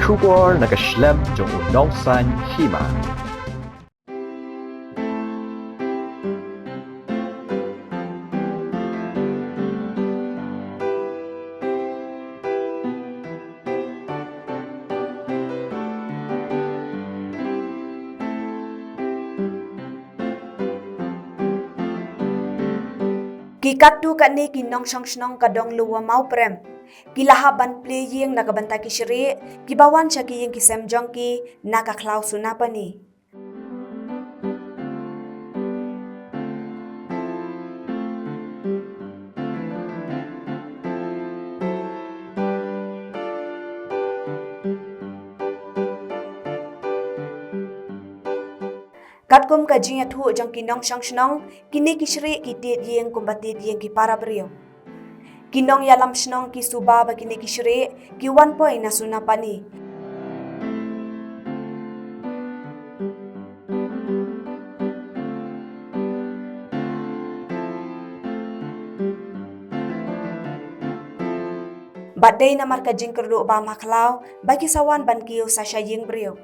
出国那个schlemm中有山起嘛。Kikat tu kat ni kinong song kadong luwa mau prem. Kilahaban play yeng nakabanta ki shiri, kibawan siya ki yeng kisem jong ki nakaklau sunapa ni. Kat kum ka jing thu jong kinong song kini kisri ki tiet yeng kum batit yeng ki para brio. Kinong yalam snong ki suba ba kini kisri ki 1 point na suna pani. Badai namar ka jing kerdu ba maklau bagi sawan ban kiyo sa sya yeng brio.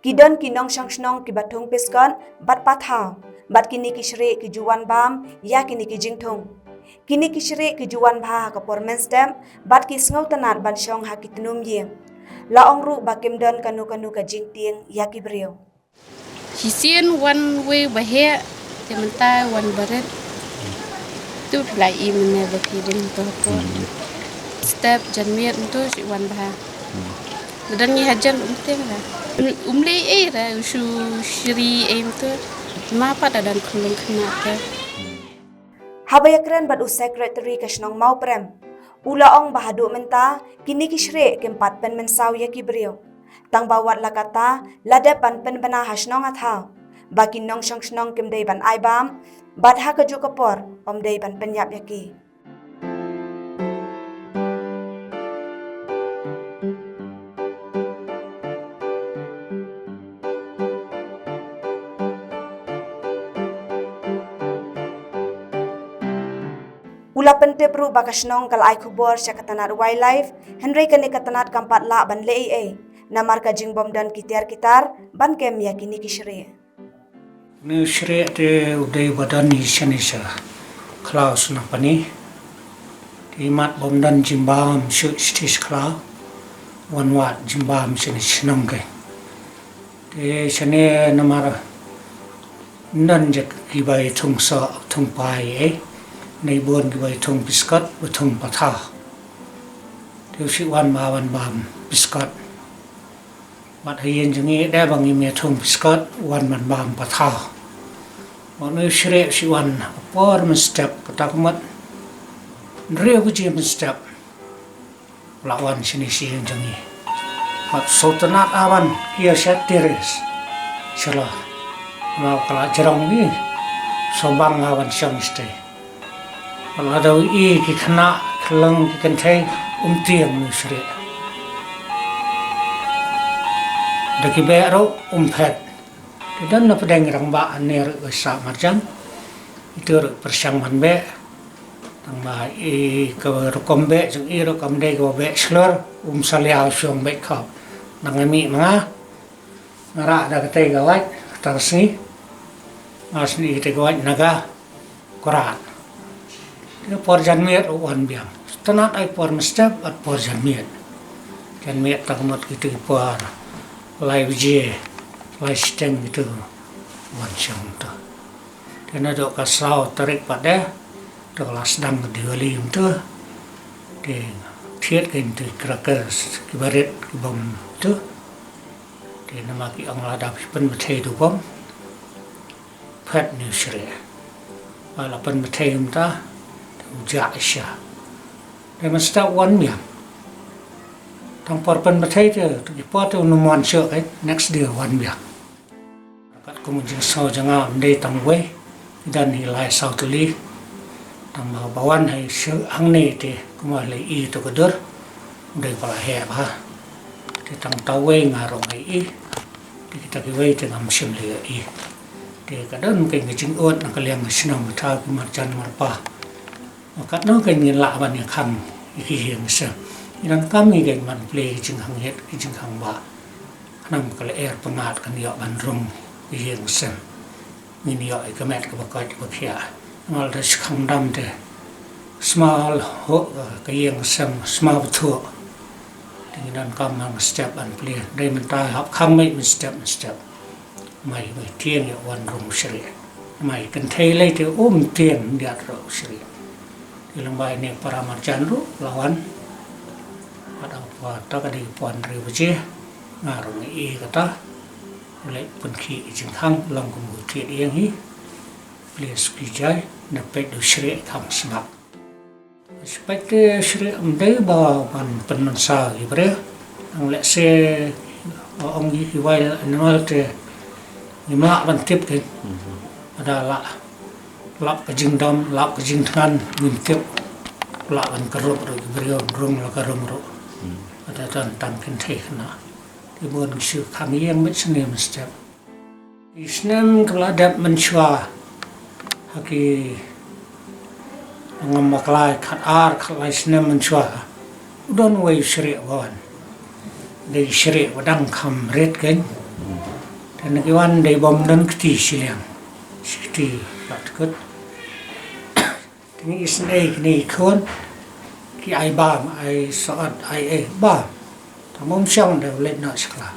Kidon kinong song ki batung piskon bat pathau bat kini kisri ki juwan bam ya kini ki jingthung kini kisri ki juwan bha ka performance stem bat ki sngaw tanat ban shong ha ki tunum yeng la ong ru ba kimdon kanu ka jingtieng ya ki brio Hisien one way bahaya tementa one baret tu lai imne bakidin to step janmiat tu si one bha dan ni hajan umteng lah umle ra ushu shri aim tu mapa dadan khulung khna ta habayakren bat u secretary ka snong mau prem ula ong bahadu menta kini kisre kempat pen mensaw ya ki brio tang bawat lakata lade pan pen bana hasnong athau bakin nong snong kemdei ban aibam bat ha ka ju kapor omdei ban penyap yaki Ula pente pru bakasnong kal ai khubor sya katanat wildlife Henry kane katanat kampat la ban lei namar ka jingbom dan kitiar kitar ban kem yakini kisre Ni shre te udai badan ni shanisha Klaus na pani di mat bom dan jimbam shu stis klau wan wat jimbam shanis nong ke te shane namar nan jak ki bai thung sa thung paiในบวนกี่ใบทงบิสกัตบทงปะทาเดี๋ยวชิวันมาวันบามบิสกัตบัดเฮียนจังงี้ได้บางอีเมทงบิสกัตวันมันบามปะทาวันนี้เชรชิวันปอร์มันสเต็ปกตักมัดเรียกว่าจีมันสเต็ปละวันชนิดสิ่งจังงี้บัดสุดนัดอาวันเฮียเชตเตเรสฉลาดเรากระจรองนี่สมบังอาวันช่างสเตkalau ada ki kena kelang ki kentai tiang ni sri daki bero pet dan na pedang rangba aner sa marjan itu persangman be tang ba ke rokom be jeng rokom de go be slur salia syong be khap nangami mga ngara da kate gawat tarsni asni kate gawat naga koran por janmiat wan biang tanat ai por mestap at por janmiat takmat gitu por live je live steng gitu wan syang tu dan ada kasau tarik pada tu kelas dang di volume tu di thiet kan tu crackers kibaret kibom tu di nama ki ang ladap pen methei tu bom phat ni shre ala pen methei ta Ujak isya. Dia mesti wan miam. Tang porpen batai tu, tu pot tu numuan syok next dia wan miam. Dapat kemudian sau jangan mendai tang we dan hilai sau tuli. Tang bawan hai syok hang ni te kemudian i tu kedur. Mendai pala hep ha. Te tang tawe ngarong ai i. Kita kiwai te ngam sim le i. Te kadang mungkin ngejing ot nak kaliang senang betah kemarjan marpah. Kat no kan ngin la ban yang kham iki hiang sa Ilang kami kan man play jing hang het jing hang ba nam kala pengat kan yo ban rum yeng sem min yo ke met ke bakat ke khia mal da khang dam de small ho ke yeng sem small thu dengan kam mang step an play dai man ta hap khang mai min step mai tien yo wan rum shri mai kan thei lai te tien dia ro shri ilang bai ne paramarjan ru lawan pada waktu kadi puan ribuji ngarung kata mulai penki jengkang lang kemudian yang hi please kijai dapat dusri kam sebab seperti sri amdai ba pan penansa ibre ang lek se ong hi wai anwal te lima ban tip ke ada lap ke jingdam lap ke jingtan min tip lap ban kerup ro ibre rung la karum ro ada tentang kentekna ibuan syu kami yang mesnem step isnem keladap menshwa haki ngamaklai khat ar khlai snem menshwa udon way shri wan dei shri wadang kham red gen dan kiwan dei bom dan kti silang kti latkut ini isnei ni khon ki ai ba ai saat ai ba tamam syang dah let nak sekolah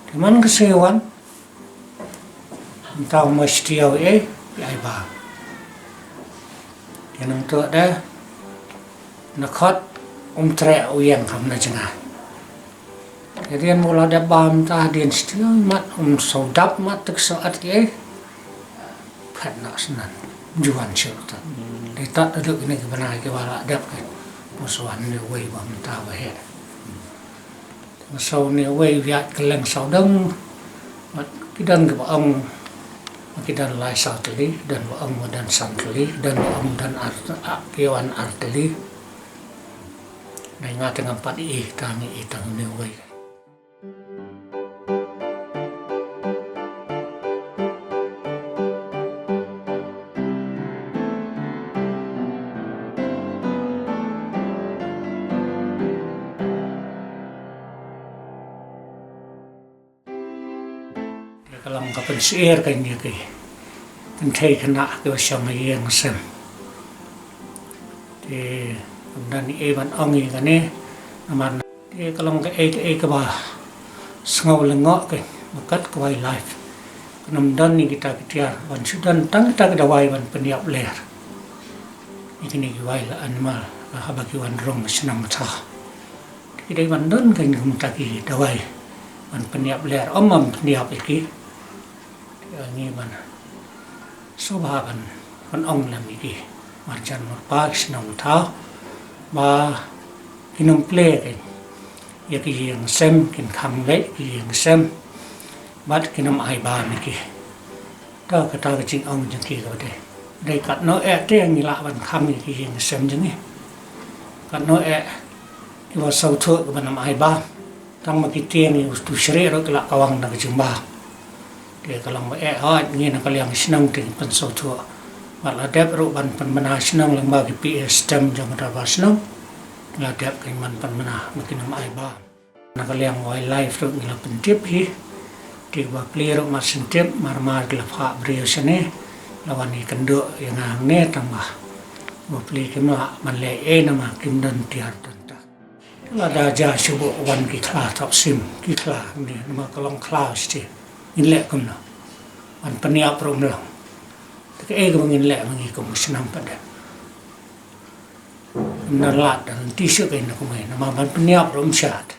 di man kesewan entah mesti ai ba yang tu dah nakot tre uyang kam na jengah jadi mula dah bam tah dian stiu mat saudap mat tek saat phat nak senan juan syurta để tắt được cái này cái này cái bà lại đẹp cái một số anh nhiều quay bằng ta về hết một số nhiều quay việt cái lần sau đông cái đơn của ông cái đơn lại sau tới đi đơn của ông và đơn sau tới đi đơn của ông đơn kêu anh tới đi này ngay tengah empat ta nghĩ tengah nhiều quay kalau kapan share kan dia ke pentai kena ke sama yang sem di kemudian ban ongi kan ni aman di kalau ke bah sengau lengok ke bakat ke wildlife kemudian ni kita ketiar ban sudan tang kita ke dawai ban peniap ler ini ke wild animal habaki wan rong senam tah kita ban don kan kumtaki dawai ban peniap ler omam peniap iki ni mana sobaban kon ong lam iki marjan marpak sinong tha ba kinong play ke ya ki yang sem kin kham le ki yang sem bat kinom ai ba niki ta kata ke ching ong jeng ki ko de dai kat no te ni la ban kham ki yang sem jeng ni kat no ki wa sau thu ko ban ai ba tang ma ki tieng ni tu shre ro la kawang na jeng ba dia kalau mau ni nak kalian senang ting pensau tua, malah dep ruban penmana senang lang bagi PS stem jangan dapat senang, lah dep kan penmana makin nama aiba. Nak kalian wildlife ruk ngila pentip hi, dia buat pelih ruk masin tip marmar ngila pak beriu sini, lawan ikan duk yang angne tambah, buat pelih kemla manlei nama kimdan tiar tanta. Kalau dah jah subuh wan kiklah top sim kiklah ni nama kalong kelas ti. Inlek kum no an peniap rom lang tak mangin lek mangi kum senam pada nalat dan tisu kain aku main nama ban peniap rom syat